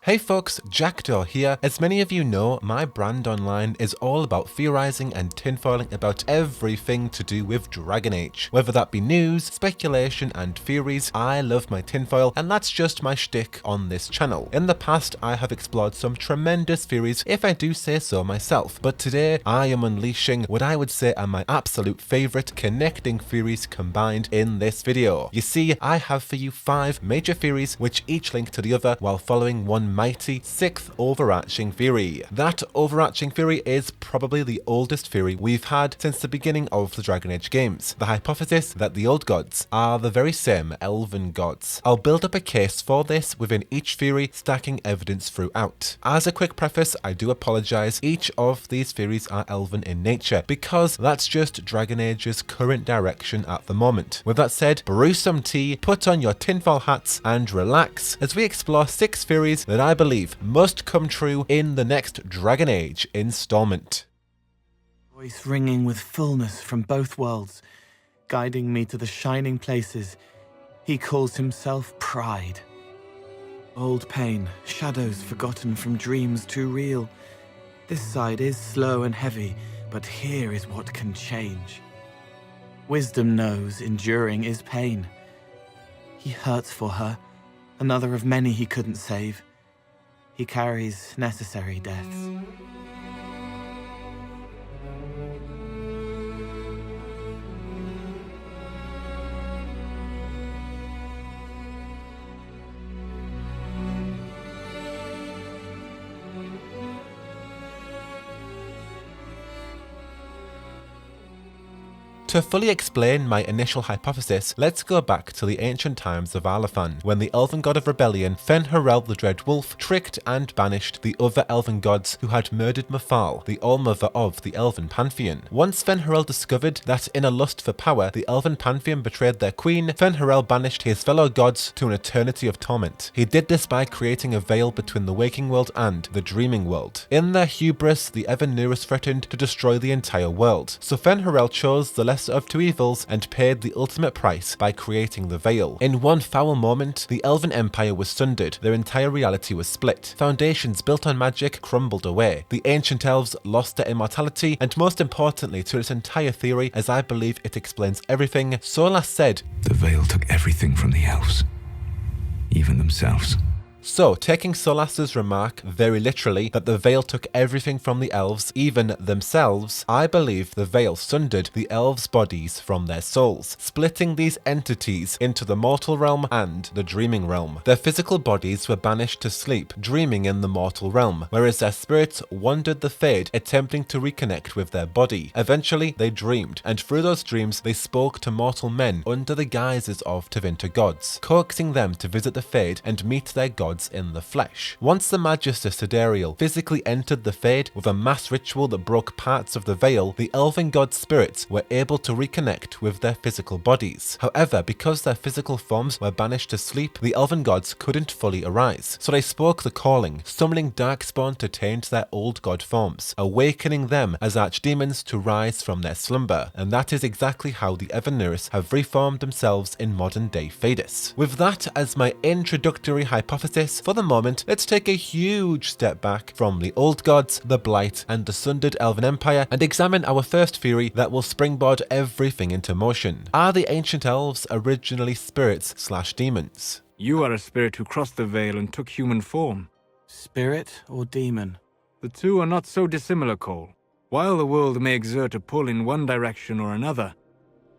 Hey folks, Jackdaw here. As many of you know, my brand online is all about theorizing and tinfoiling about everything to do with Dragon Age. Whether that be news, speculation and theories, I love my tinfoil and that's just my shtick on this channel. In the past, I have explored some tremendous theories if I do say so myself, but today I am unleashing what I would say are my absolute favourite connecting theories combined in this video. You see, I have for you 5 major theories which each link to the other while following one mighty 6th overarching theory. That overarching theory is probably the oldest theory we've had since the beginning of the Dragon Age games. The hypothesis that the old gods are the very same Elven gods. I'll build up a case for this within each theory, stacking evidence throughout. As a quick preface, I do apologise, each of these theories are Elven in nature, because that's just Dragon Age's current direction at the moment. With that said, brew some tea, put on your tinfoil hats and relax as we explore 6 theories that I believe must come true in the next Dragon Age installment. Voice ringing with fullness from both worlds, guiding me to the shining places. He calls himself Pride. Old pain, shadows forgotten from dreams too real. This side is slow and heavy, but here is what can change. Wisdom knows enduring is pain. He hurts for her, another of many he couldn't save. He carries necessary deaths. To fully explain my initial hypothesis, let's go back to the ancient times of Arlathan, when the Elven god of rebellion, Fen'Harel the Dread Wolf, tricked and banished the other Elven gods who had murdered Mafal, the Allmother of the Elven pantheon. Once Fen'Harel discovered that in a lust for power, the Elven pantheon betrayed their queen, Fen'Harel banished his fellow gods to an eternity of torment. He did this by creating a veil between the waking world and the dreaming world. In their hubris, the Evanuris threatened to destroy the entire world, so Fen'Harel chose the lesser of two evils and paid the ultimate price by creating the veil. In one foul moment, the Elven Empire was sundered, their entire reality was split. Foundations built on magic crumbled away. The ancient elves lost their immortality, and most importantly to its entire theory, as I believe it explains everything, Solas said, "The veil took everything from the elves, even themselves." So, taking Solas's remark very literally that the veil took everything from the elves, even themselves, I believe the veil sundered the elves' bodies from their souls, splitting these entities into the mortal realm and the dreaming realm. Their physical bodies were banished to sleep, dreaming in the mortal realm, whereas their spirits wandered the Fade, attempting to reconnect with their body. Eventually, they dreamed, and through those dreams, they spoke to mortal men under the guises of Tevinter gods, coaxing them to visit the Fade and meet their gods in the flesh. Once the Magister Siderial physically entered the Fade with a mass ritual that broke parts of the veil, the Elven god spirits were able to reconnect with their physical bodies. However, because their physical forms were banished to sleep, the Elven gods couldn't fully arise. So they spoke the calling, summoning Darkspawn to taint their old god forms, awakening them as archdemons to rise from their slumber. And that is exactly how the Evanuris have reformed themselves in modern day Thedas. With that as my introductory hypothesis, for the moment, let's take a huge step back from the old gods, the Blight, and the sundered Elven Empire and examine our first theory that will springboard everything into motion. Are the ancient elves originally spirits/demons? You are a spirit who crossed the veil and took human form. Spirit or demon? The two are not so dissimilar, Cole. While the world may exert a pull in one direction or another,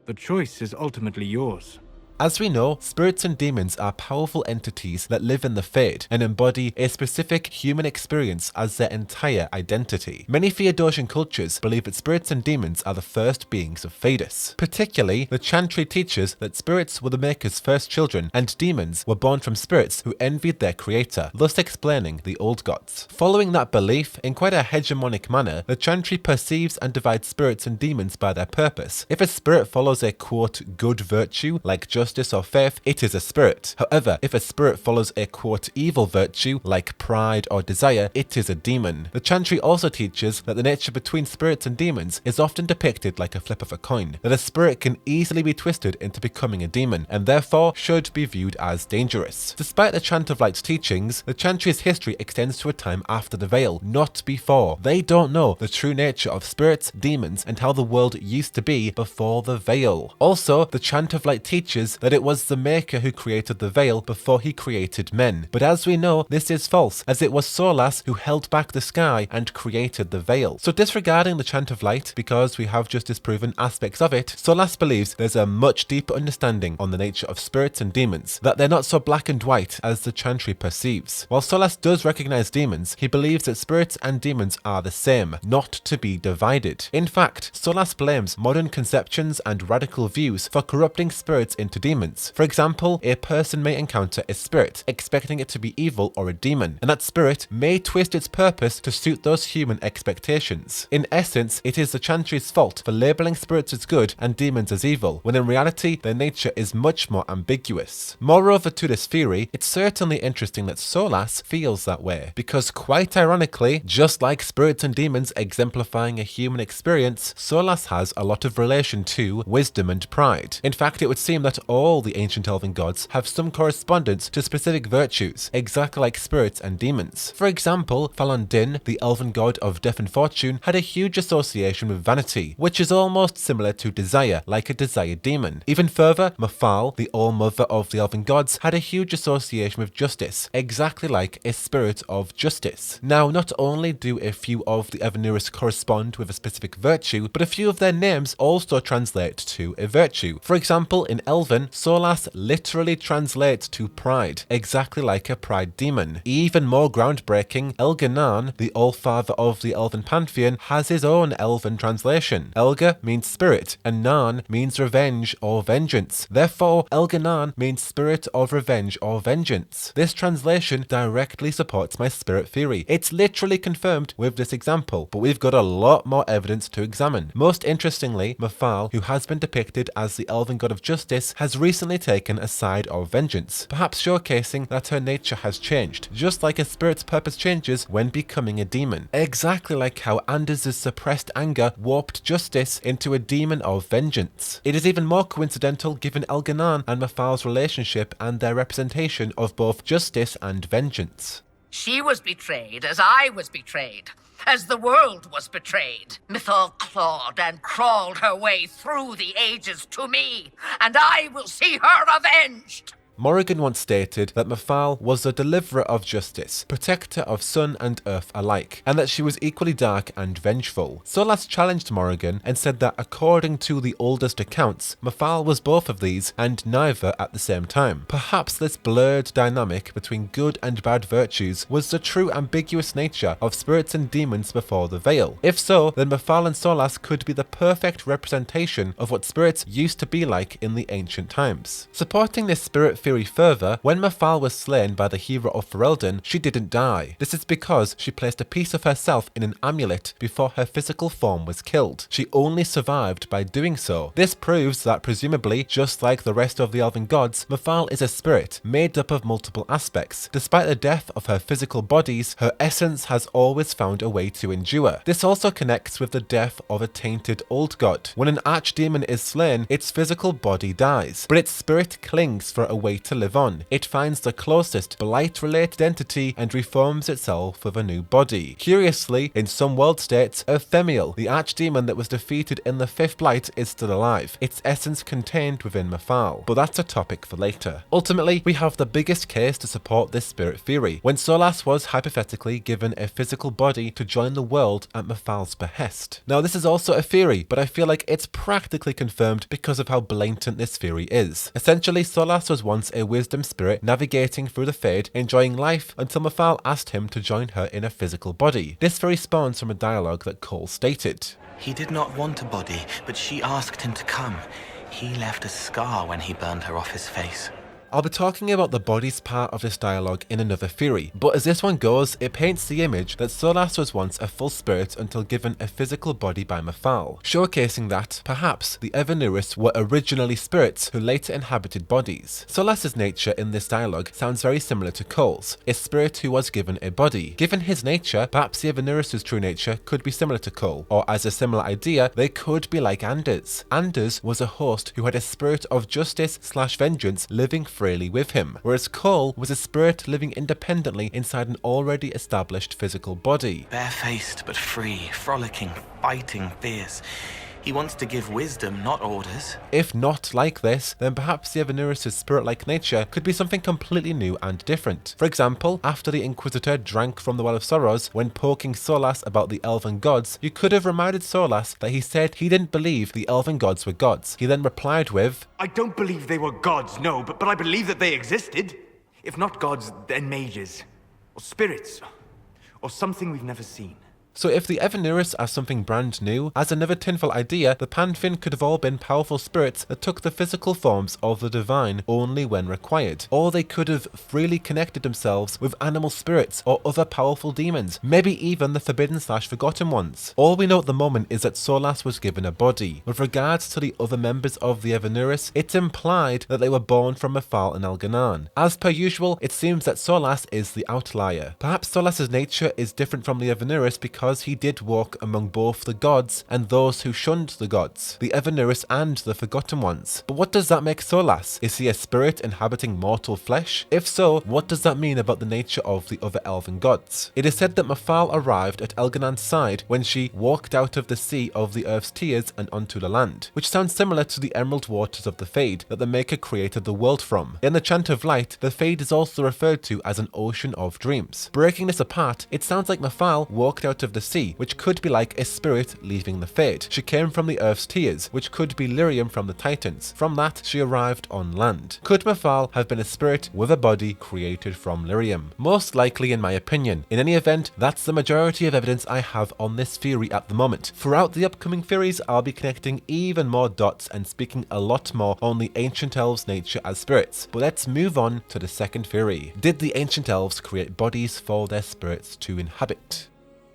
the choice is ultimately yours. As we know, spirits and demons are powerful entities that live in the Fade and embody a specific human experience as their entire identity. Many Theodosian cultures believe that spirits and demons are the first beings of Thedas. Particularly, the Chantry teaches that spirits were the Maker's first children and demons were born from spirits who envied their creator, thus explaining the old gods. Following that belief, in quite a hegemonic manner, the Chantry perceives and divides spirits and demons by their purpose. If a spirit follows a quote good virtue, like justice, justice or faith, it is a spirit. However, if a spirit follows a quote evil virtue, like pride or desire, it is a demon. The Chantry also teaches that the nature between spirits and demons is often depicted like a flip of a coin, that a spirit can easily be twisted into becoming a demon, and therefore should be viewed as dangerous. Despite the Chant of Light's teachings, the Chantry's history extends to a time after the Veil, not before. They don't know the true nature of spirits, demons, and how the world used to be before the Veil. Also, the Chant of Light teaches that it was the Maker who created the Veil before he created men. But as we know, this is false, as it was Solas who held back the sky and created the Veil. So disregarding the Chant of Light, because we have just disproven aspects of it, Solas believes there's a much deeper understanding on the nature of spirits and demons, that they're not so black and white as the Chantry perceives. While Solas does recognize demons, he believes that spirits and demons are the same, not to be divided. In fact, Solas blames modern conceptions and radical views for corrupting spirits into demons. For example, a person may encounter a spirit, expecting it to be evil or a demon, and that spirit may twist its purpose to suit those human expectations. In essence, it is the Chantry's fault for labeling spirits as good and demons as evil, when in reality their nature is much more ambiguous. Moreover to this theory, it's certainly interesting that Solas feels that way, because quite ironically, just like spirits and demons exemplifying a human experience, Solas has a lot of relation to wisdom and pride. In fact, it would seem that all the ancient elven gods have some correspondence to specific virtues, exactly like spirits and demons. For example, Falon Din, the elven god of death and fortune, had a huge association with vanity, which is almost similar to desire, like a desired demon. Even further, Mafal, the all-mother of the elven gods, had a huge association with justice, exactly like a spirit of justice. Now, not only do a few of the Evanuris correspond with a specific virtue, but a few of their names also translate to a virtue. For example, in Elven, Solas literally translates to pride, exactly like a pride demon. Even more groundbreaking, Elganan, the All-Father of the Elven pantheon, has his own Elven translation. Elga means spirit, and Nan means revenge or vengeance. Therefore, Elganan means spirit of revenge or vengeance. This translation directly supports my spirit theory. It's literally confirmed with this example, but we've got a lot more evidence to examine. Most interestingly, Mafal, who has been depicted as the elven god of justice, has recently taken a side of vengeance, perhaps showcasing that her nature has changed, just like a spirit's purpose changes when becoming a demon. Exactly like how Anders' suppressed anger warped justice into a demon of vengeance. It is even more coincidental given Elganan and Mafal's relationship and their representation of both justice and vengeance. She was betrayed as I was betrayed, as the world was betrayed. Mythal clawed and crawled her way through the ages to me, and I will see her avenged! Morrigan once stated that Mafal was the deliverer of justice, protector of sun and earth alike, and that she was equally dark and vengeful. Solas challenged Morrigan and said that according to the oldest accounts, Mafal was both of these and neither at the same time. Perhaps this blurred dynamic between good and bad virtues was the true ambiguous nature of spirits and demons before the Veil. If so, then Mafal and Solas could be the perfect representation of what spirits used to be like in the ancient times. Supporting this spirit theory further, when Mafal was slain by the hero of Ferelden, she didn't die. This is because she placed a piece of herself in an amulet before her physical form was killed. She only survived by doing so. This proves that presumably, just like the rest of the elven gods, Mafal is a spirit made up of multiple aspects. Despite the death of her physical bodies, her essence has always found a way to endure. This also connects with the death of a tainted old god. When an archdemon is slain, its physical body dies, but its spirit clings for a way to live on. It finds the closest blight-related entity and reforms itself with a new body. Curiously, in some world states, Themiel, the archdemon that was defeated in the 5th Blight, is still alive, its essence contained within Mafal. But that's a topic for later. Ultimately, we have the biggest case to support this spirit theory, when Solas was hypothetically given a physical body to join the world at Mafal's behest. Now, this is also a theory, but I feel like it's practically confirmed because of how blatant this theory is. Essentially, Solas was once a wisdom spirit navigating through the Fade, enjoying life until Mafal asked him to join her in a physical body. This theory spawns from a dialogue that Cole stated. He did not want a body, but she asked him to come. He left a scar when he burned her off his face. I'll be talking about the bodies part of this dialogue in another theory, but as this one goes, it paints the image that Solas was once a full spirit until given a physical body by Mafal, showcasing that, perhaps, the Evanuris were originally spirits who later inhabited bodies. Solas's nature in this dialogue sounds very similar to Cole's, a spirit who was given a body. Given his nature, perhaps the Evanuris' true nature could be similar to Cole, or as a similar idea, they could be like Anders. Anders was a host who had a spirit of justice/vengeance living freely with him, whereas Cole was a spirit living independently inside an already established physical body. Barefaced but free, frolicking, fighting, fierce. He wants to give wisdom, not orders. If not like this, then perhaps the Evanuris' spirit-like nature could be something completely new and different. For example, after the Inquisitor drank from the Well of Sorrows when poking Solas about the Elven gods, you could have reminded Solas that he said he didn't believe the Elven gods were gods. He then replied with, I don't believe they were gods, no, but I believe that they existed. If not gods, then mages. Or spirits. Or something we've never seen. So if the Evanuris are something brand new, as another tinfoil idea, the Pantheon could have all been powerful spirits that took the physical forms of the divine only when required. Or they could have freely connected themselves with animal spirits or other powerful demons, maybe even the forbidden/forgotten ones. All we know at the moment is that Solas was given a body. With regards to the other members of the Evanuris, it's implied that they were born from Mafal and Elganan. As per usual, it seems that Solas is the outlier. Perhaps Solas's nature is different from the Evanuris because he did walk among both the gods and those who shunned the gods, the Evanuris and the Forgotten Ones. But what does that make Solas? Is he a spirit inhabiting mortal flesh? If so, what does that mean about the nature of the other elven gods? It is said that Mafal arrived at Elganan's side when she walked out of the sea of the earth's tears and onto the land, which sounds similar to the emerald waters of the Fade that the Maker created the world from. In the Chant of Light, the Fade is also referred to as an ocean of dreams. Breaking this apart, it sounds like Mafal walked out of the sea, which could be like a spirit leaving the Fade. She came from the Earth's tears, which could be Lyrium from the Titans. From that, she arrived on land. Could Mafal have been a spirit with a body created from Lyrium? Most likely, in my opinion. In any event, that's the majority of evidence I have on this theory at the moment. Throughout the upcoming theories, I'll be connecting even more dots and speaking a lot more on the Ancient Elves' nature as spirits. But let's move on to the second theory. Did the Ancient Elves create bodies for their spirits to inhabit?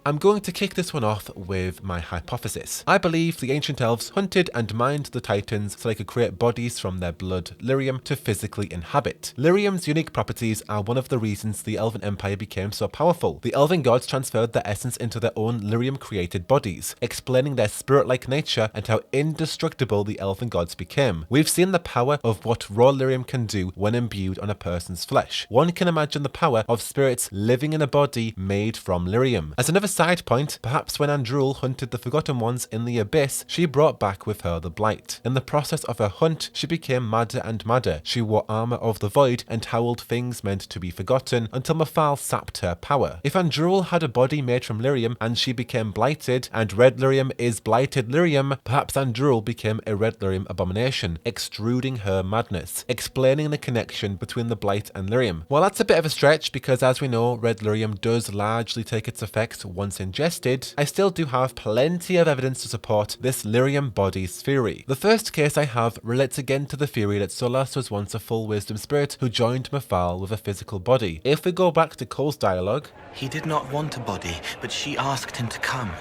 I'm going to kick this one off with my hypothesis. I believe the Ancient Elves hunted and mined the Titans so they could create bodies from their blood Lyrium to physically inhabit. Lyrium's unique properties are one of the reasons the Elven Empire became so powerful. The Elven gods transferred their essence into their own Lyrium-created bodies, explaining their spirit-like nature and how indestructible the Elven gods became. We've seen the power of what raw Lyrium can do when imbued on a person's flesh. One can imagine the power of spirits living in a body made from Lyrium. As another side point, perhaps when Andrul hunted the Forgotten Ones in the Abyss, she brought back with her the Blight. In the process of her hunt, she became madder and madder. She wore armor of the void and howled things meant to be forgotten until Mafal sapped her power. If Andrul had a body made from Lyrium and she became blighted, and red Lyrium is blighted Lyrium, perhaps Andrul became a red Lyrium abomination, extruding her madness, explaining the connection between the Blight and Lyrium. Well, that's a bit of a stretch because, as we know, red Lyrium does largely take its effects once ingested. I still do have plenty of evidence to support this Lyrium bodies theory. The first case I have relates again to the theory that Solas was once a full wisdom spirit who joined Mafal with a physical body. If we go back to Cole's dialogue, He did not want a body, but she asked him to come.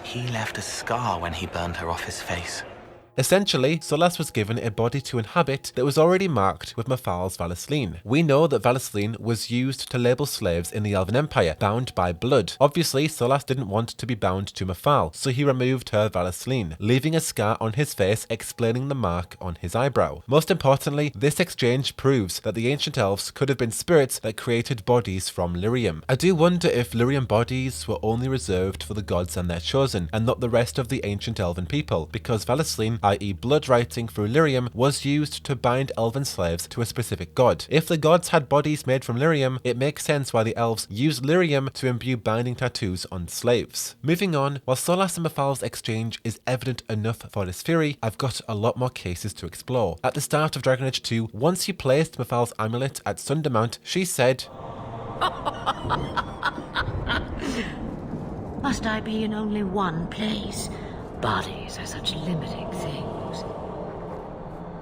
He left a scar when he burned her off his face. essentially, Solas was given a body to inhabit that was already marked with Mafal's Valisleen. We know that Valisleen was used to label slaves in the Elven Empire, bound by blood. Obviously, Solas didn't want to be bound to Mafal, so he removed her Valisleen, leaving a scar on his face explaining the mark on his eyebrow. Most importantly, this exchange proves that the ancient elves could have been spirits that created bodies from Lyrium. I do wonder if Lyrium bodies were only reserved for the gods and their chosen, and not the rest of the ancient elven people, because Valisleen, i.e. blood writing through Lyrium, was used to bind elven slaves to a specific god. If the gods had bodies made from Lyrium, it makes sense why the elves used Lyrium to imbue binding tattoos on slaves. Moving on, while Solas and Mafal's exchange is evident enough for this theory, I've got a lot more cases to explore. At the start of Dragon Age 2, once you placed Mafal's amulet at Sundermount, she said, "Must I be in only one place? Bodies are such limiting things.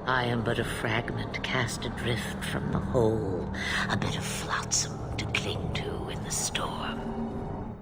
I am but a fragment cast adrift from the whole, a bit of flotsam to cling to in the storm.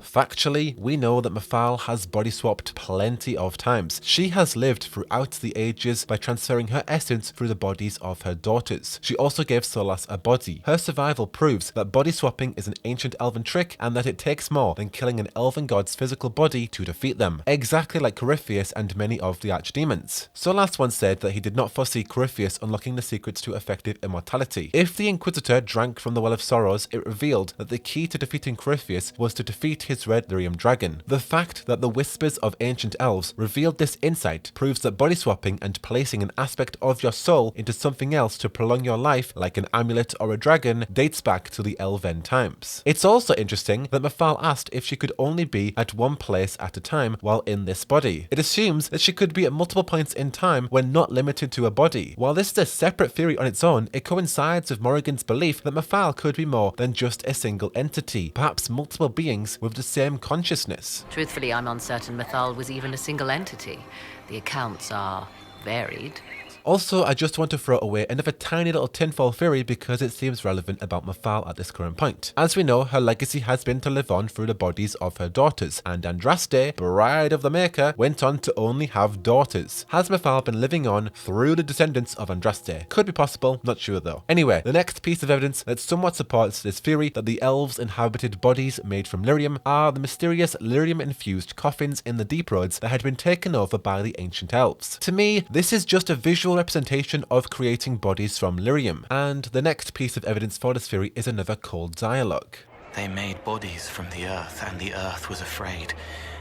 Factually, we know that Mafal has body swapped plenty of times. She has lived throughout the ages by transferring her essence through the bodies of her daughters. She also gave Solas a body. Her survival proves that body swapping is an ancient elven trick and that it takes more than killing an elven god's physical body to defeat them. Exactly like Corypheus and many of the archdemons. Solas once said that he did not foresee Corypheus unlocking the secrets to effective immortality. If the Inquisitor drank from the Well of Sorrows, it revealed that the key to defeating Corypheus was to defeat his red lyrium dragon. The fact that the whispers of ancient elves revealed this insight proves that body swapping and placing an aspect of your soul into something else to prolong your life, like an amulet or a dragon, dates back to the Elven times. It's also interesting that Mafal asked if she could only be at one place at a time while in this body. It assumes that she could be at multiple points in time when not limited to a body. While this is a separate theory on its own, it coincides with Morrigan's belief that Mafal could be more than just a single entity, perhaps multiple beings with the same consciousness. Truthfully, I'm uncertain Mythal was even a single entity. The accounts are varied. Also, I just want to throw away another tiny little tinfoil theory because it seems relevant about Mafal at this current point. As we know, her legacy has been to live on through the bodies of her daughters, and Andraste, bride of the Maker, went on to only have daughters. Has Mafal been living on through the descendants of Andraste? Could be possible, not sure though. Anyway, the next piece of evidence that somewhat supports this theory that the elves inhabited bodies made from lyrium are the mysterious lyrium-infused coffins in the deep roads that had been taken over by the ancient elves. To me, this is just a visual representation of creating bodies from lyrium, and the next piece of evidence for this theory is another cold dialogue. They made bodies from the earth, and the earth was afraid.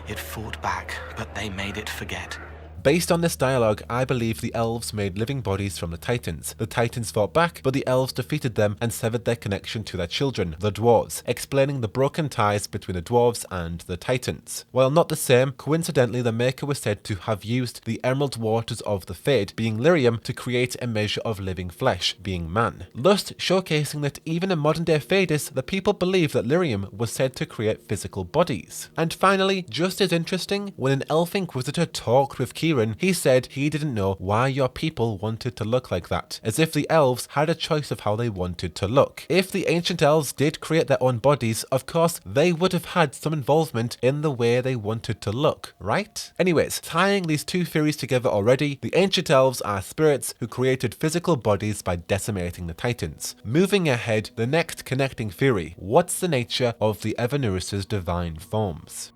It fought back, but they made it forget. Based on this dialogue, I believe the elves made living bodies from the Titans. The Titans fought back, but the elves defeated them and severed their connection to their children, the dwarves, explaining the broken ties between the dwarves and the Titans. While not the same, coincidentally the Maker was said to have used the emerald waters of the Fade, being lyrium, to create a measure of living flesh, being man. Thus showcasing that even in modern day Thedas, the people believe that lyrium was said to create physical bodies. And finally, just as interesting, when an elf inquisitor talked with Kieran, he said he didn't know why your people wanted to look like that, as if the elves had a choice of how they wanted to look. If the ancient elves did create their own bodies, of course they would have had some involvement in the way they wanted to look, right? Anyways, tying these two theories together already, the ancient elves are spirits who created physical bodies by decimating the Titans. Moving ahead, the next connecting theory: what's the nature of the Evanuris' divine forms?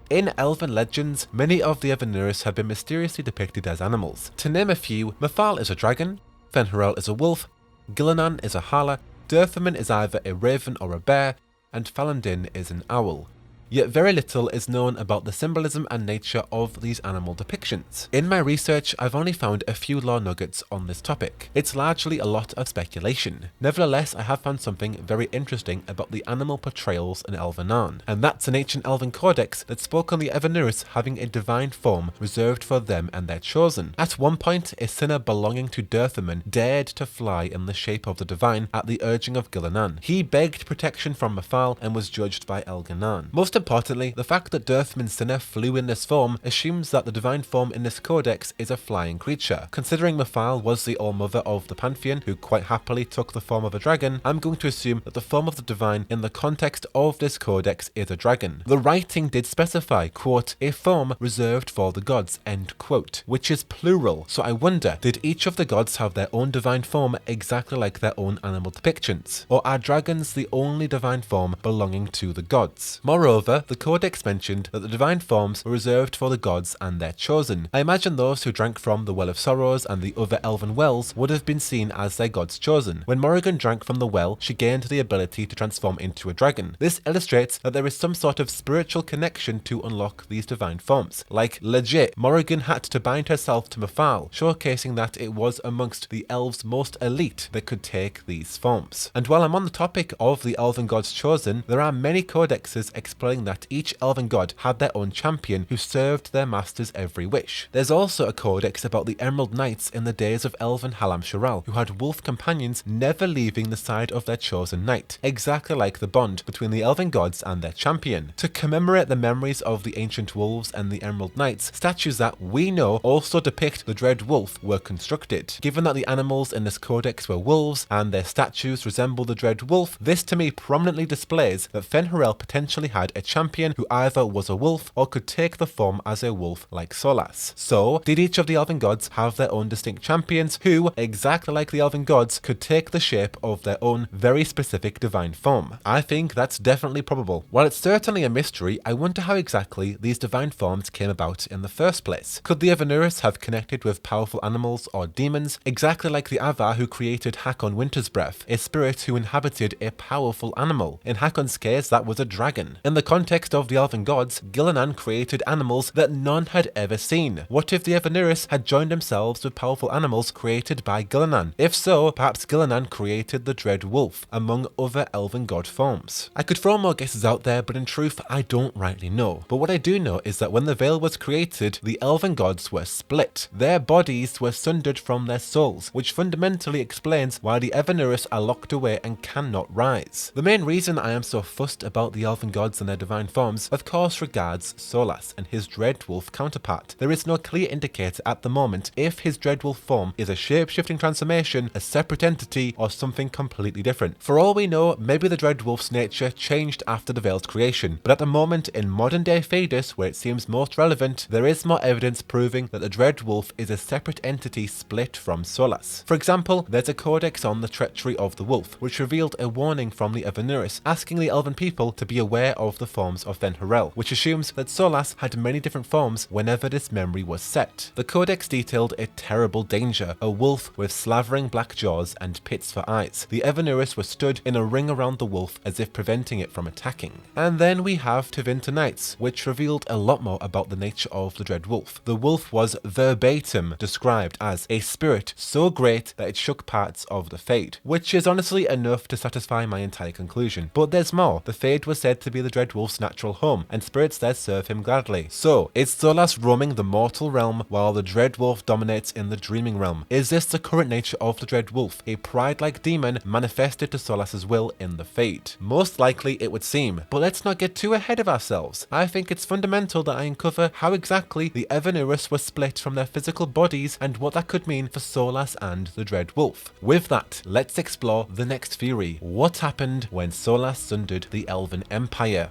In Elven legends, many of the Evanuris have been mysteriously depicted as animals. To name a few, Mafal is a dragon, Fen'Harel is a wolf, Gillinan is a hala, Durthaman is either a raven or a bear, and Falandin is an owl. Yet very little is known about the symbolism and nature of these animal depictions. In my research, I've only found a few lore nuggets on this topic. It's largely a lot of speculation. Nevertheless, I have found something very interesting about the animal portrayals in Elvenan, and that's an ancient Elven codex that spoke on the Evanuris having a divine form reserved for them and their chosen. At one point, a sinner belonging to Durthaman dared to fly in the shape of the divine at the urging of Gillinan. He begged protection from Mafal and was judged by Elganan. Most importantly, the fact that Durthaman's sinner flew in this form assumes that the divine form in this codex is a flying creature. Considering Mafal was the all-mother of the Pantheon, who quite happily took the form of a dragon, I'm going to assume that the form of the divine in the context of this codex is a dragon. The writing did specify, quote, a form reserved for the gods, end quote, which is plural, so I wonder, did each of the gods have their own divine form exactly like their own animal depictions? Or are dragons the only divine form belonging to the gods? Moreover, the codex mentioned that the divine forms were reserved for the gods and their chosen. I imagine those who drank from the Well of Sorrows and the other elven wells would have been seen as their gods chosen. When Morrigan drank from the well, she gained the ability to transform into a dragon. This illustrates that there is some sort of spiritual connection to unlock these divine forms. Like, legit, Morrigan had to bind herself to Mafal, showcasing that it was amongst the elves most elite that could take these forms. And while I'm on the topic of the elven gods chosen, there are many codexes explaining showing that each elven god had their own champion who served their master's every wish. There's also a codex about the Emerald Knights in the days of Elven Hallam Sharal, who had wolf companions never leaving the side of their chosen knight, exactly like the bond between the elven gods and their champion. To commemorate the memories of the ancient wolves and the Emerald Knights, statues that we know also depict the Dread Wolf were constructed. Given that the animals in this codex were wolves and their statues resemble the Dread Wolf, this to me prominently displays that Fen'Harel potentially had a champion who either was a wolf or could take the form as a wolf like Solas. So, did each of the elven gods have their own distinct champions who, exactly like the elven gods, could take the shape of their own very specific divine form? I think that's definitely probable. While it's certainly a mystery, I wonder how exactly these divine forms came about in the first place. Could the Evanuris have connected with powerful animals or demons, exactly like the Avar who created Hakon Winter's Breath, a spirit who inhabited a powerful animal? In Hakon's case, that was a dragon. In the context of the elven gods, Gillinan created animals that none had ever seen. What if the Evanuris had joined themselves with powerful animals created by Gillinan? If so, perhaps Gillinan created the Dread Wolf, among other elven god forms. I could throw more guesses out there, but in truth, I don't rightly know. But what I do know is that when the Veil was created, the elven gods were split. Their bodies were sundered from their souls, which fundamentally explains why the Evanuris are locked away and cannot rise. The main reason I am so fussed about the elven gods and their divine forms, of course, regards Solas and his Dread Wolf counterpart. There is no clear indicator at the moment if his Dread Wolf form is a shape-shifting transformation, a separate entity, or something completely different. For all we know, maybe the Dread Wolf's nature changed after the Veil's creation, but at the moment in modern day Thedas, where it seems most relevant, there is more evidence proving that the Dread Wolf is a separate entity split from Solas. For example, there's a codex on the treachery of the wolf, which revealed a warning from the Evanuris asking the elven people to be aware of the forms of Fen'Harel, which assumes that Solas had many different forms whenever this memory was set. The codex detailed a terrible danger, a wolf with slavering black jaws and pits for eyes. The Evanuris were stood in a ring around the wolf as if preventing it from attacking. And then we have Tevinter Nights, which revealed a lot more about the nature of the Dread Wolf. The wolf was verbatim described as a spirit so great that it shook parts of the Fade, which is honestly enough to satisfy my entire conclusion. But there's more. The Fade was said to be the Dread Wolf's natural home, and spirits there serve him gladly. So, is Solas roaming the mortal realm while the Dread Wolf dominates in the dreaming realm? Is this the current nature of the Dread Wolf, a pride-like demon manifested to Solas's will in the Fade? Most likely it would seem, but let's not get too ahead of ourselves. I think it's fundamental that I uncover how exactly the Evanuris were split from their physical bodies and what that could mean for Solas and the Dread Wolf. With that, let's explore the next theory. What happened when Solas sundered the Elven Empire?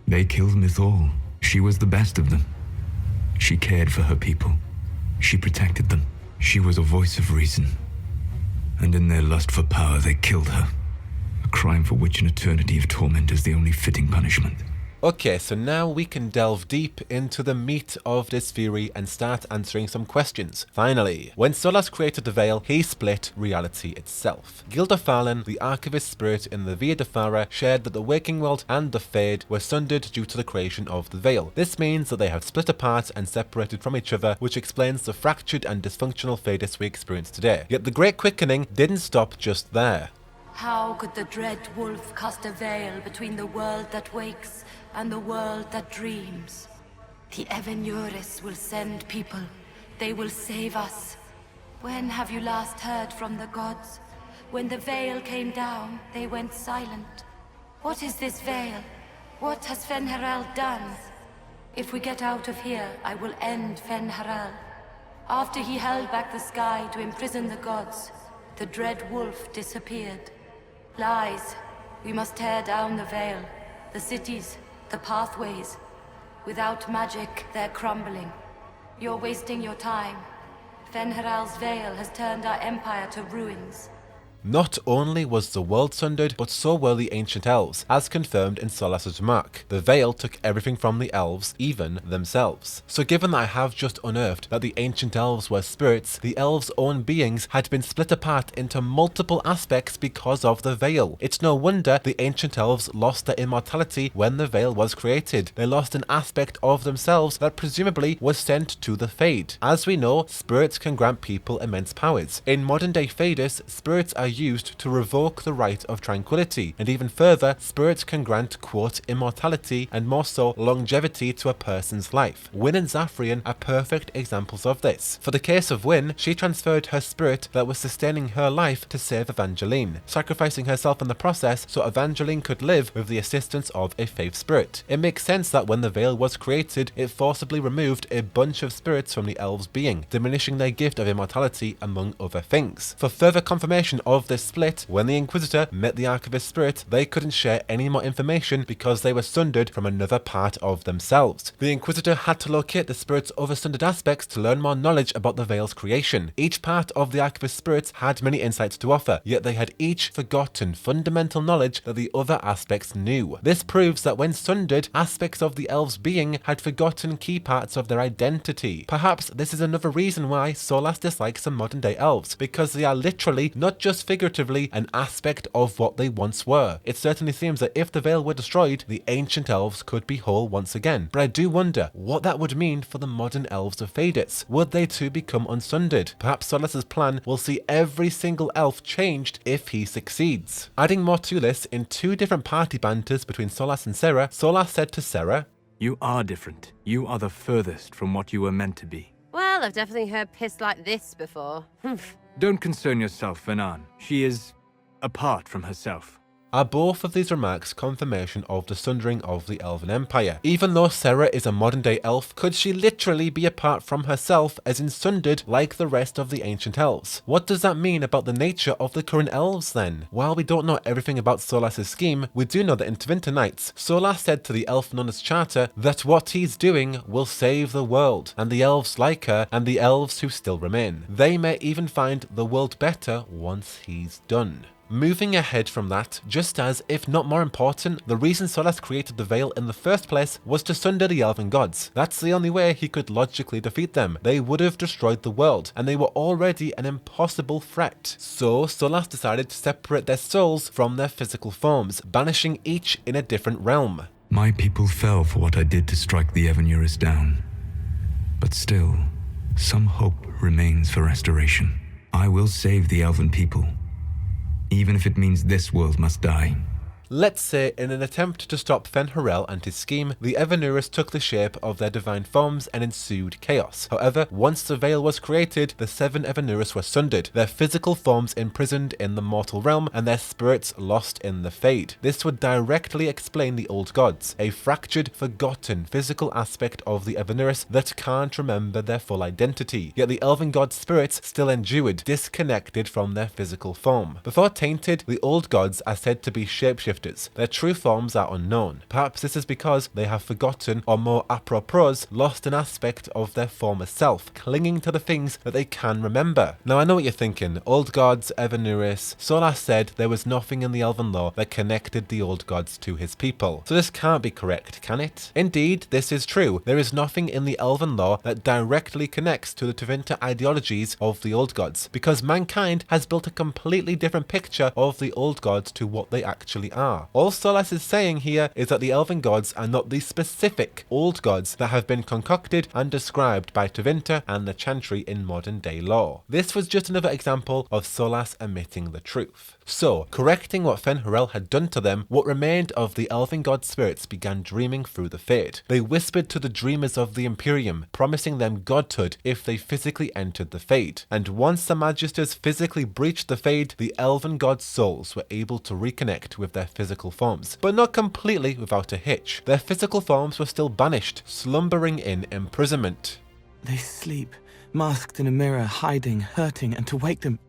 They killed Mythal. She was the best of them. She cared for her people. She protected them. She was a voice of reason. And in their lust for power, they killed her. A crime for which an eternity of torment is the only fitting punishment. Okay, so now we can delve deep into the meat of this theory and start answering some questions. Finally, when Solas created the Veil, he split reality itself. Gilderfallen, the archivist spirit in the Via de Fara, shared that the waking world and the Fade were sundered due to the creation of the Veil. This means that they have split apart and separated from each other, which explains the fractured and dysfunctional Thedas we experience today. Yet the Great Quickening didn't stop just there. How could the Dread Wolf cast a veil between the world that wakes and the world that dreams? The Evanuris will send people. They will save us. When have you last heard from the gods? When the veil came down, they went silent. What is this veil? What has Fen'Harel done? If we get out of here, I will end Fen'Harel. After he held back the sky to imprison the gods, the Dread Wolf disappeared. Lies. We must tear down the veil. The cities, the pathways. Without magic, they're crumbling. You're wasting your time. Fen'Harel's veil has turned our empire to ruins. Not only was the world sundered, but so were the ancient elves, as confirmed in Solas's remark. The Veil took everything from the elves, even themselves. So given that I have just unearthed that the ancient elves were spirits, the elves' own beings had been split apart into multiple aspects because of the Veil. It's no wonder the ancient elves lost their immortality when the Veil was created. They lost an aspect of themselves that presumably was sent to the Fade. As we know, spirits can grant people immense powers. In modern day Thedas, spirits are used to revoke the right of tranquility, and even further, spirits can grant, quote, immortality and more so longevity to a person's life. Wynn and Zafrian are perfect examples of this. For the case of Wynn, she transferred her spirit that was sustaining her life to save Evangeline, sacrificing herself in the process so Evangeline could live with the assistance of a faith spirit. It makes sense that when the Veil was created, it forcibly removed a bunch of spirits from the Elves' being, diminishing their gift of immortality among other things. For further confirmation of this split, when the Inquisitor met the Archivist spirit, they couldn't share any more information because they were sundered from another part of themselves. The Inquisitor had to locate the spirit's other sundered aspects to learn more knowledge about the Veil's creation. Each part of the Archivist spirits had many insights to offer, yet they had each forgotten fundamental knowledge that the other aspects knew. This proves that when sundered, aspects of the Elves' being had forgotten key parts of their identity. Perhaps this is another reason why Solas dislikes some modern day Elves, because they are literally, not just figuratively, an aspect of what they once were. It certainly seems that if the Veil were destroyed, the ancient Elves could be whole once again. But I do wonder what that would mean for the modern Elves of Thedas. Would they too become unsundered? Perhaps Solas's plan will see every single elf changed if he succeeds. Adding more to this, in two different party banters between Solas and Serra, Solas said to Serra, You are different. You are the furthest from what you were meant to be. Well, I've definitely heard piss like this before. Don't concern yourself, Venan. She is apart from herself. Are both of these remarks confirmation of the sundering of the Elven Empire? Even though Serra is a modern day elf, could she literally be apart from herself as in sundered like the rest of the ancient elves? What does that mean about the nature of the current elves then? While we don't know everything about Solas' scheme, we do know that in Tevinter Nights, Solas said to the elf Nonna's charter that what he's doing will save the world, and the elves like her and the elves who still remain. They may even find the world better once he's done. Moving ahead from that, just as, if not more important, the reason Solas created the Veil in the first place was to sunder the Elven gods. That's the only way he could logically defeat them. They would have destroyed the world, and they were already an impossible threat. So Solas decided to separate their souls from their physical forms, banishing each in a different realm. My people fell for what I did to strike the Evanuris down. But still, some hope remains for restoration. I will save the Elven people, even if it means this world must die. Let's say, in an attempt to stop Fen'Harel and his scheme, the Evanuris took the shape of their divine forms and ensued chaos. However, once the Veil was created, the 7 Evanuris were sundered, their physical forms imprisoned in the mortal realm, and their spirits lost in the Fade. This would directly explain the Old Gods, a fractured, forgotten physical aspect of the Evanuris that can't remember their full identity. Yet the Elven God spirits still endured, disconnected from their physical form. Before tainted, the Old Gods are said to be shapeshifters. Their true forms are unknown. Perhaps this is because they have forgotten, or more apropos, lost an aspect of their former self, clinging to the things that they can remember. Now I know what you're thinking, Old Gods, Evanuris. Solas said there was nothing in the Elven lore that connected the Old Gods to his people. So this can't be correct, can it? Indeed, this is true. There is nothing in the Elven lore that directly connects to the Tevinter ideologies of the Old Gods, because mankind has built a completely different picture of the Old Gods to what they actually are. All Solas is saying here is that the Elven gods are not the specific Old Gods that have been concocted and described by Tevinter and the Chantry in modern day lore. This was just another example of Solas omitting the truth. So, correcting what Fen'Harel had done to them, what remained of the Elven god spirits began dreaming through the Fade. They whispered to the dreamers of the Imperium, promising them godhood if they physically entered the Fade. And once the Magisters physically breached the Fade, the Elven god souls were able to reconnect with their physical forms, but not completely without a hitch. Their physical forms were still banished, slumbering in imprisonment. They sleep, masked in a mirror, hiding, hurting, and to wake them...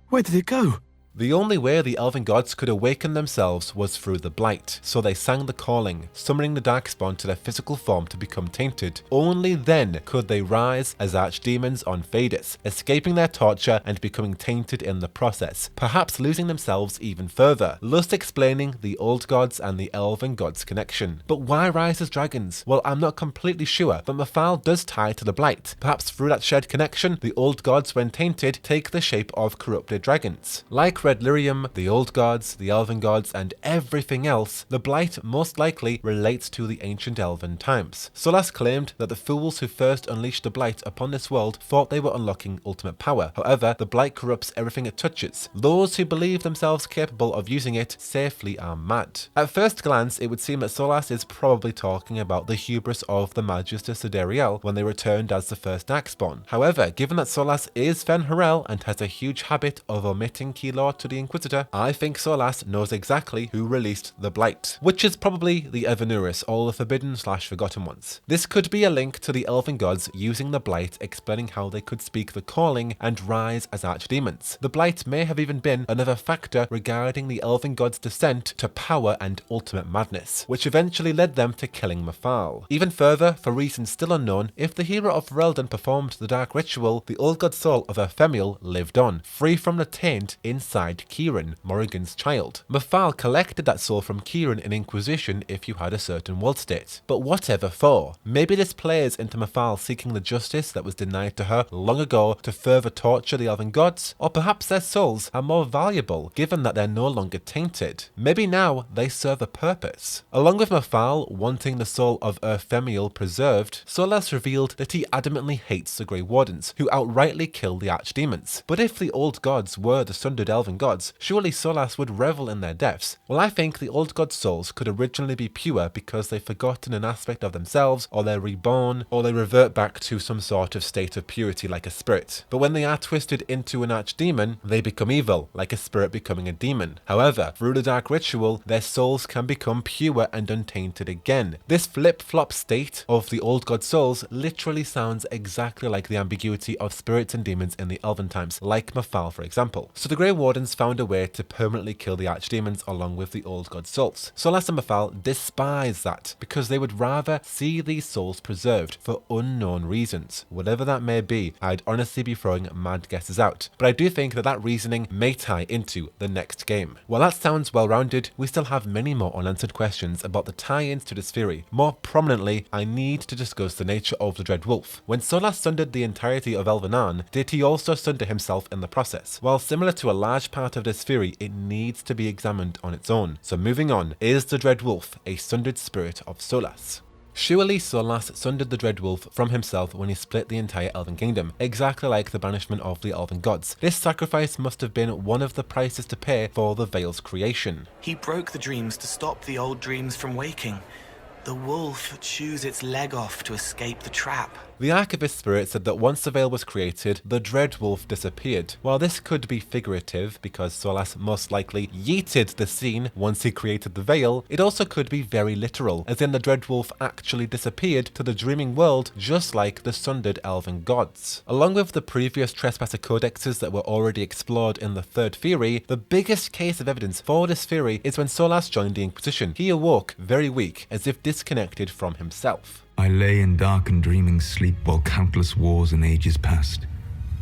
Where did it go? The only way the Elven gods could awaken themselves was through the Blight, so they sang the calling, summoning the Darkspawn to their physical form to become tainted. Only then could they rise as archdemons on Thedas, escaping their torture and becoming tainted in the process, perhaps losing themselves even further, thus explaining the Old Gods and the Elven gods connection. But why rise as dragons? Well, I'm not completely sure, but Mafal does tie to the Blight. Perhaps through that shared connection, the Old Gods, when tainted, take the shape of corrupted dragons. Like Like red lyrium, the old gods, the elven gods, and everything else, the blight most likely relates to the ancient elven times. Solas claimed that the fools who first unleashed the blight upon this world thought they were unlocking ultimate power. However, the blight corrupts everything it touches. Those who believe themselves capable of using it safely are mad. At first glance, it would seem that Solas is probably talking about the hubris of the Magus de Sideriel when they returned as the first Darkspawn. However, given that Solas is Fen'Harel and has a huge habit of omitting key lore to the Inquisitor, I think Solas knows exactly who released the blight, which is probably the Evanuris, or the forbidden/forgotten ones. This could be a link to the elven gods using the blight, explaining how they could speak the calling and rise as archdemons. The blight may have even been another factor regarding the elven gods' descent to power and ultimate madness, which eventually led them to killing Mafal. Even further, for reasons still unknown, if the hero of Ferelden performed the dark ritual, the old god soul of Ephemeral lived on, free from the taint inside Kieran, Morrigan's child. Mafal collected that soul from Kieran in Inquisition if you had a certain world state. But whatever for. Maybe this plays into Mafal seeking the justice that was denied to her long ago to further torture the elven gods, or perhaps their souls are more valuable given that they're no longer tainted. Maybe now they serve a purpose. Along with Mafal wanting the soul of Ephemeral preserved, Solas revealed that he adamantly hates the Grey Wardens, who outrightly kill the archdemons. But if the old gods were the Sundered elven gods, surely Solas would revel in their deaths. Well, I think the old gods' souls could originally be pure because they've forgotten an aspect of themselves, or they're reborn, or they revert back to some sort of state of purity like a spirit. But when they are twisted into an archdemon, they become evil, like a spirit becoming a demon. However, through the dark ritual, their souls can become pure and untainted again. This flip-flop state of the old god souls literally sounds exactly like the ambiguity of spirits and demons in the elven times, like Mafal for example. So the Grey Wardens found a way to permanently kill the archdemons along with the old god souls. Solas and Mafal despise that because they would rather see these souls preserved for unknown reasons. Whatever that may be, I'd honestly be throwing mad guesses out, but I do think that that reasoning may tie into the next game. While that sounds well-rounded, we still have many more unanswered questions about the tie-ins to this theory. More prominently, I need to discuss the nature of the Dread Wolf. When Solas sundered the entirety of Elvenan, did he also sunder himself in the process? While similar to a large part of this theory, it needs to be examined on its own. So moving on, is the Dread Wolf a sundered spirit of Solas? Surely Solas sundered the Dread Wolf from himself when he split the entire Elven Kingdom, exactly like the banishment of the Elven gods. This sacrifice must have been one of the prices to pay for the Veil's creation. He broke the dreams to stop the old dreams from waking. The wolf chews its leg off to escape the trap. The Archivist spirit said that once the Veil was created, the Dread Wolf disappeared. While this could be figurative, because Solas most likely yeeted the scene once he created the Veil, it also could be very literal, as in the Dread Wolf actually disappeared to the dreaming world just like the sundered elven gods. Along with the previous Trespasser codexes that were already explored in the third theory, the biggest case of evidence for this theory is when Solas joined the Inquisition. He awoke very weak, as if disconnected from himself. I lay in dark and dreaming sleep while countless wars and ages passed.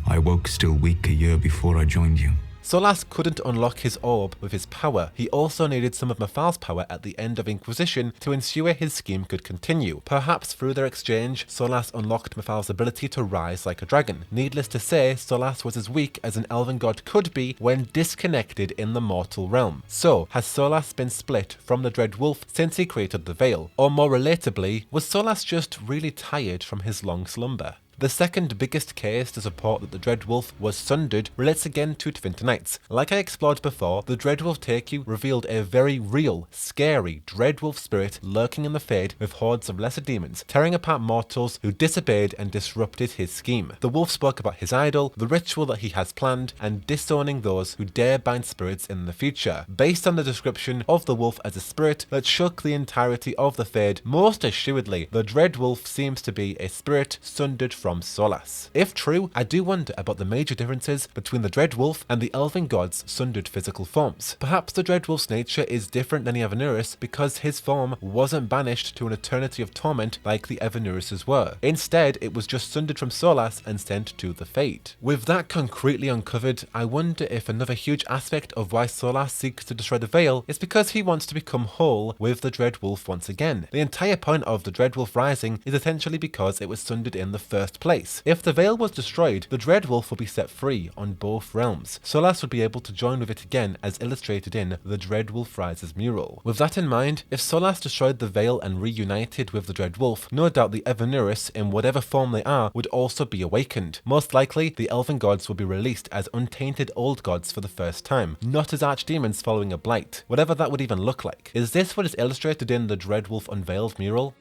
I woke still weak a year before I joined you. Solas couldn't unlock his orb with his power. He also needed some of Mafal's power at the end of Inquisition to ensure his scheme could continue. Perhaps through their exchange, Solas unlocked Mafal's ability to rise like a dragon. Needless to say, Solas was as weak as an elven god could be when disconnected in the mortal realm. So, has Solas been split from the Dread Wolf since he created the Veil? Or more relatably, was Solas just really tired from his long slumber? The second biggest case to support that the Dread Wolf was sundered relates again to Twinter Knights. Like I explored before, the Dread Wolf Take-You revealed a very real, scary Dread Wolf spirit lurking in the Fade with hordes of lesser demons, tearing apart mortals who disobeyed and disrupted his scheme. The wolf spoke about his idol, the ritual that he has planned, and disowning those who dare bind spirits in the future. Based on the description of the wolf as a spirit that shook the entirety of the Fade, most assuredly, the Dread Wolf seems to be a spirit sundered from Solas. If true, I do wonder about the major differences between the Dread Wolf and the Elven God's sundered physical forms. Perhaps the Dread Wolf's nature is different than the Evanuris because his form wasn't banished to an eternity of torment like the Evanuris's were. Instead, it was just sundered from Solas and sent to the Fade. With that concretely uncovered, I wonder if another huge aspect of why Solas seeks to destroy the Veil is because he wants to become whole with the Dread Wolf once again. The entire point of the Dread Wolf rising is essentially because it was sundered in the first first place. If the Veil was destroyed, the Dreadwolf would be set free on both realms. Solas would be able to join with it again as illustrated in the Dreadwolf Rises mural. With that in mind, if Solas destroyed the Veil and reunited with the Dreadwolf, no doubt the Evanuris, in whatever form they are, would also be awakened. Most likely, the Elven gods will be released as untainted old gods for the first time, not as archdemons following a blight, whatever that would even look like. Is this what is illustrated in the Dreadwolf Unveiled mural?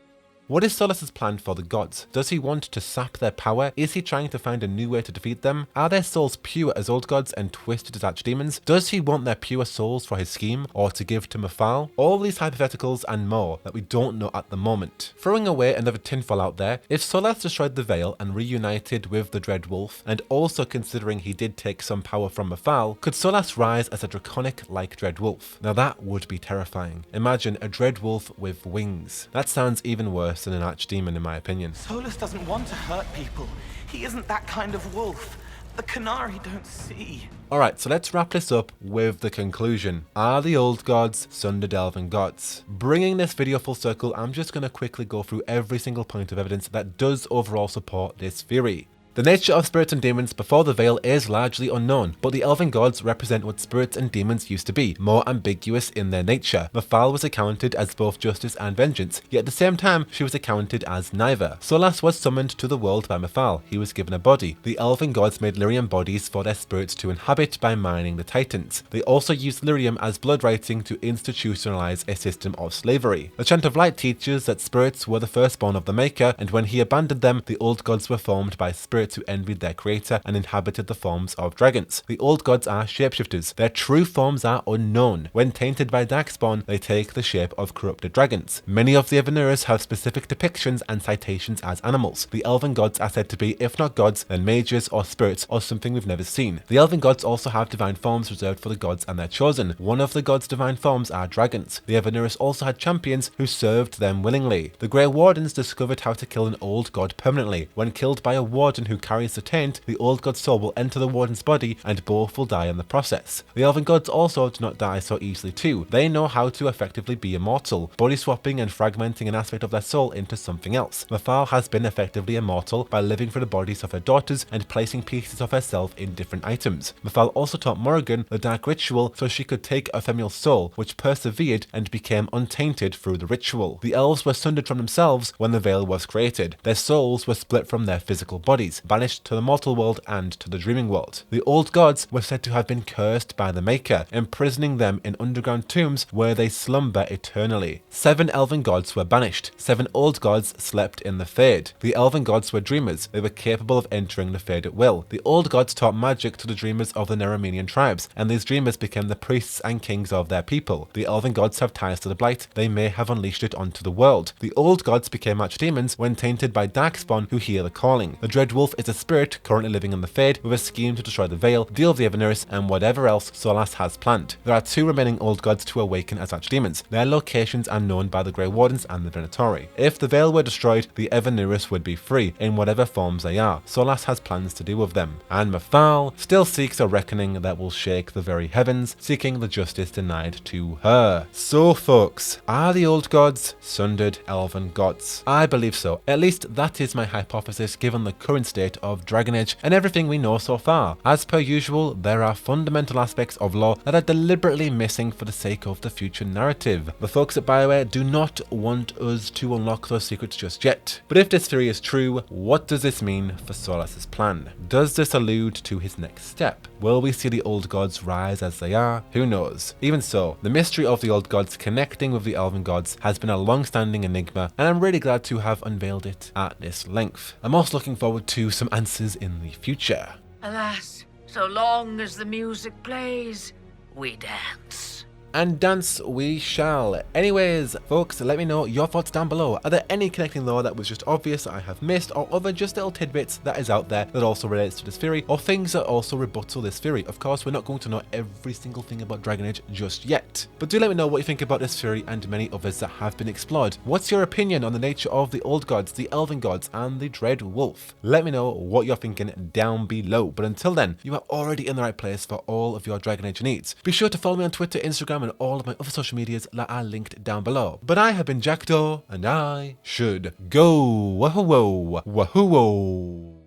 What is Solas' plan for the gods? Does he want to sap their power? Is he trying to find a new way to defeat them? Are their souls pure as old gods and twisted as archdemons? Does he want their pure souls for his scheme, or to give to Mafal? All these hypotheticals and more that we don't know at the moment. Throwing away another tinfoil out there, if Solas destroyed the Veil and reunited with the Dreadwolf, and also considering he did take some power from Mafal, could Solas rise as a draconic-like Dreadwolf? Now that would be terrifying. Imagine a Dreadwolf with wings. That sounds even worse than an archdemon in my opinion. Solas doesn't want to hurt people. He isn't that kind of wolf. The Canary don't see. Alright, so let's wrap this up with the conclusion. Are the old gods Sundered Elven gods? Bringing this video full circle, I'm just going to quickly go through every single point of evidence that does overall support this theory. The nature of spirits and demons before the Veil is largely unknown, but the Elven gods represent what spirits and demons used to be, more ambiguous in their nature. Mafal was accounted as both justice and vengeance, yet at the same time she was accounted as neither. Solas was summoned to the world by Mafal. He was given a body. The Elven gods made lyrium bodies for their spirits to inhabit by mining the Titans. They also used lyrium as blood writing to institutionalize a system of slavery. The Chant of Light teaches that spirits were the firstborn of the Maker, and when he abandoned them, the old gods were formed by spirits who envied their creator and inhabited the forms of dragons. The old gods are shapeshifters. Their true forms are unknown. When tainted by darkspawn, they take the shape of corrupted dragons. Many of the Evanuris have specific depictions and citations as animals. The Elven gods are said to be, if not gods, then mages or spirits or something we've never seen. The Elven gods also have divine forms reserved for the gods and their chosen. One of the gods' divine forms are dragons. The Evanuris also had champions who served them willingly. The Grey Wardens discovered how to kill an old god permanently. When killed by a warden who carries the taint, the old god's soul will enter the warden's body and both will die in the process. The Elven gods also do not die so easily too. They know how to effectively be immortal, body swapping and fragmenting an aspect of their soul into something else. Mafal has been effectively immortal by living through the bodies of her daughters and placing pieces of herself in different items. Mafal also taught Morrigan the dark ritual so she could take Ephemio's soul, which persevered and became untainted through the ritual. The elves were sundered from themselves when the Veil was created. Their souls were split from their physical bodies, banished to the mortal world and to the dreaming world. The old gods were said to have been cursed by the Maker, imprisoning them in underground tombs where they slumber eternally. 7 Elven gods were banished. 7 old gods slept in the Fade. The Elven gods were dreamers. They were capable of entering the Fade at will. The old gods taught magic to the dreamers of the Neramenian tribes, and these dreamers became the priests and kings of their people. The Elven gods have ties to the Blight. They may have unleashed it onto the world. The old gods became archdemons when tainted by darkspawn who hear the calling. The Dreadwolf is a spirit currently living in the Fade with a scheme to destroy the Veil, deal with the Evanuris, and whatever else Solas has planned. There are 2 remaining old gods to awaken as archdemons. Their locations are known by the Grey Wardens and the Venatori. If the Veil were destroyed, the Evanuris would be free in whatever forms they are. Solas has plans to deal with them. And Mafal still seeks a reckoning that will shake the very heavens, seeking the justice denied to her. So folks, are the old gods Sundered Elven gods? I believe so. At least that is my hypothesis given the current state of Dragon Age and everything we know so far. As per usual, there are fundamental aspects of lore that are deliberately missing for the sake of the future narrative. The folks at BioWare do not want us to unlock those secrets just yet. But if this theory is true, what does this mean for Solas' plan? Does this allude to his next step? Will we see the old gods rise as they are? Who knows? Even so, the mystery of the old gods connecting with the Elven gods has been a long-standing enigma, and I'm really glad to have unveiled it at this length. I'm also looking forward to some answers in the future. Alas, so long as the music plays, we dance. And dance we shall. Anyways, folks, let me know your thoughts down below. Are there any connecting lore that was just obvious that I have missed, or other just little tidbits that is out there that also relates to this theory, or things that also rebuttal this theory? Of course, we're not going to know every single thing about Dragon Age just yet, but do let me know what you think about this theory and many others that have been explored. What's your opinion on the nature of the old gods, the Elven gods, and the Dread Wolf? Let me know what you're thinking down below. But until then, you are already in the right place for all of your Dragon Age needs. Be sure to follow me on Twitter, Instagram, Instagram and all of my other social medias that are linked down below. But I have been Jackdaw, and I should go. Wahoo-whoa. Wahoo-whoa.